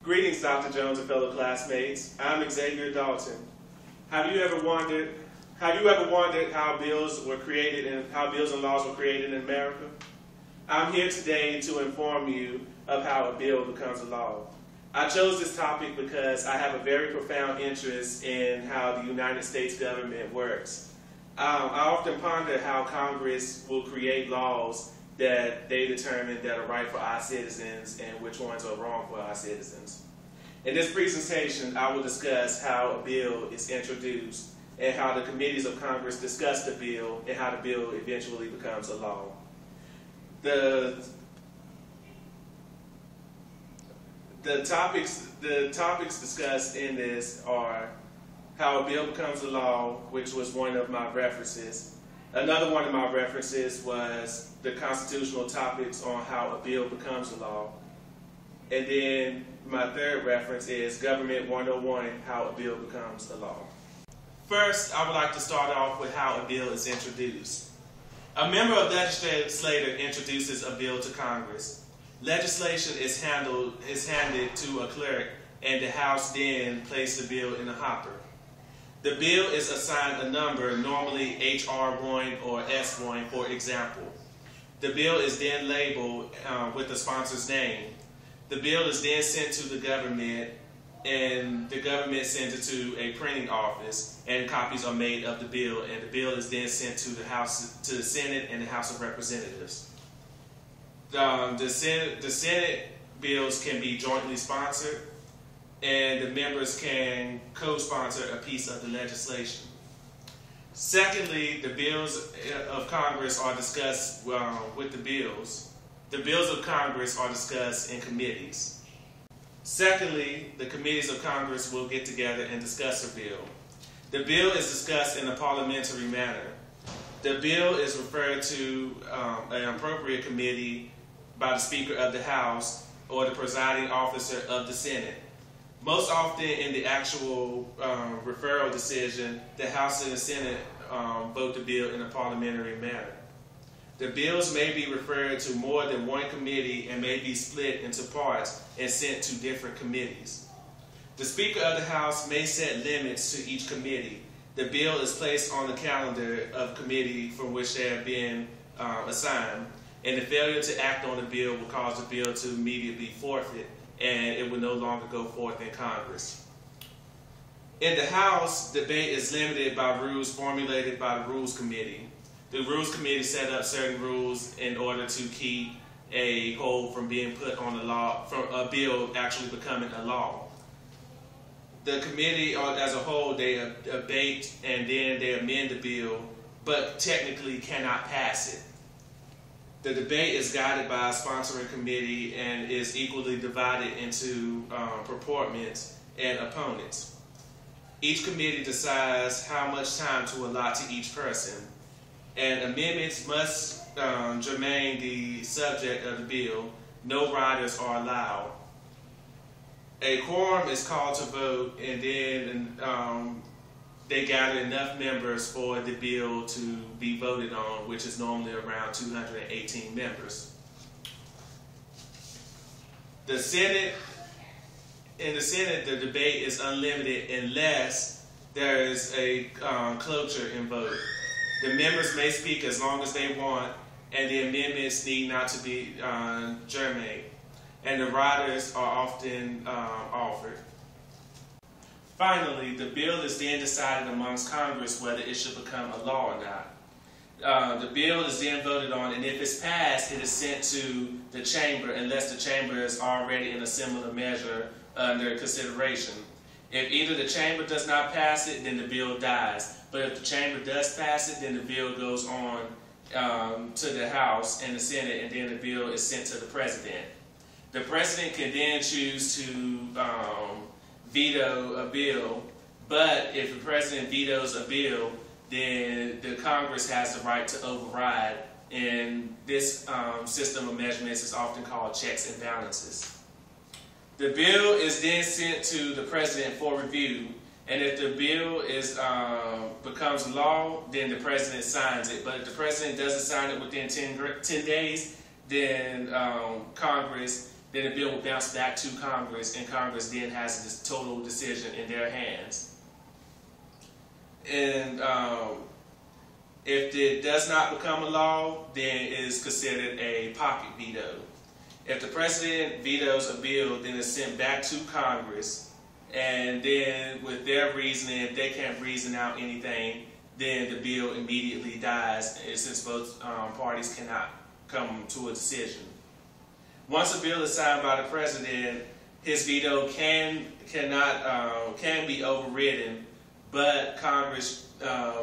Greetings, Dr. Jones and fellow classmates. I'm Xavier Dalton. Have you ever wondered how bills were created and how bills and laws were created in America? I'm here today to inform you of how a bill becomes a law. I chose this topic because I have a very profound interest in how the United States government works. I often ponder how Congress will create laws that they determine that are right for our citizens and which ones are wrong for our citizens. In this presentation, I will discuss how a bill is introduced and how the committees of Congress discuss the bill and how the bill eventually becomes a law. The topics discussed in this are how a bill becomes a law, which was one of my references. Another one of my references was the constitutional topics on how a bill becomes a law. And then my third reference is Government 101, how a bill becomes a law. First, I would like to start off with how a bill is introduced. A member of the legislature introduces a bill to Congress. Legislation is handed to a clerk, and the House then places the bill in a hopper. The bill is assigned a number, normally HR1 or S1, for example. The bill is then labeled with the sponsor's name. The bill is then sent to the government, and the government sends it to a printing office, and copies are made of the bill, and the bill is then sent to the Senate and the House of Representatives. The Senate bills can be jointly sponsored, and the members can co-sponsor a piece of the legislation. Secondly, the bills of Congress are discussed with the bills. The bills of Congress are discussed in committees. Secondly, the committees of Congress will get together and discuss a bill. The bill is discussed in a parliamentary manner. The bill is referred to an appropriate committee by the Speaker of the House or the presiding officer of the Senate. Most often in the actual referral decision, the House and the Senate vote the bill in a parliamentary manner. The bills may be referred to more than one committee and may be split into parts and sent to different committees. The Speaker of the House may set limits to each committee. The bill is placed on the calendar of committee from which they have been assigned, and the failure to act on the bill will cause the bill to immediately forfeit, and it will no longer go forth in Congress. In the House, debate is limited by rules formulated by the Rules Committee. The Rules Committee set up certain rules in order to keep a hold from being put on the law, from a bill actually becoming a law. The committee as a whole, they debate and then they amend the bill, but technically cannot pass it. The debate is guided by a sponsoring committee and is equally divided into proponents and opponents. Each committee decides how much time to allot to each person, and amendments must germane the subject of the bill. No riders are allowed. A quorum is called to vote, and then they gather enough members for the bill to be voted on, which is normally around 218 members. In the Senate, the debate is unlimited unless there is a cloture in vote. The members may speak as long as they want, and the amendments need not to be germane, and the riders are often offered. Finally, the bill is then decided amongst Congress whether it should become a law or not. The bill is then voted on, and if it's passed, it is sent to the chamber unless the chamber is already in a similar measure under consideration. If either the chamber does not pass it, then the bill dies. But if the chamber does pass it, then the bill goes on to the House and the Senate, and then the bill is sent to the President. The President can then choose to veto a bill, but if the President vetoes a bill, then the Congress has the right to override, and this system of measurements is often called checks and balances. The bill is then sent to the President for review, and if the bill becomes law, then the President signs it. But if the President doesn't sign it within 10 days, then Congress then the bill will bounce back to Congress, and Congress then has this total decision in their hands. And if it does not become a law, then it is considered a pocket veto. If the president vetoes a bill, then it's sent back to Congress, and then with their reasoning, if they can't reason out anything, then the bill immediately dies, since both parties cannot come to a decision. Once a bill is signed by the president, his veto can be overridden, but Congress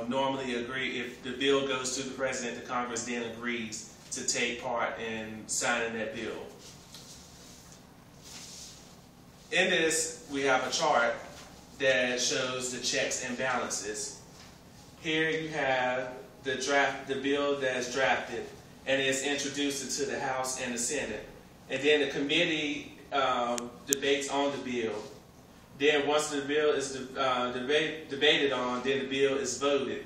normally agree. If the bill goes to the president, the Congress then agrees to take part in signing that bill. In this, we have a chart that shows the checks and balances. Here you have the bill that's drafted, and it's introduced to the House and the Senate. And then the committee debates on the bill. Then once the bill is debated on, then the bill is voted.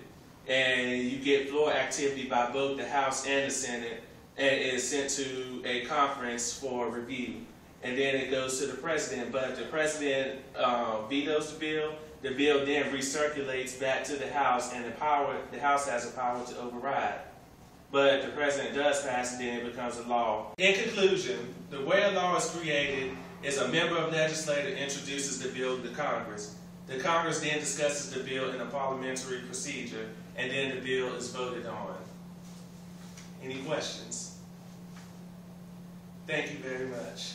And you get floor activity by both the House and the Senate, and it is sent to a conference for review. And then it goes to the president. But if the president vetoes the bill then recirculates back to the House, and the House has the power to override. But if the president does pass it, then it becomes a law. In conclusion, the way a law is created is a member of legislature introduces the bill to Congress. The Congress then discusses the bill in a parliamentary procedure, and then the bill is voted on. Any questions? Thank you very much.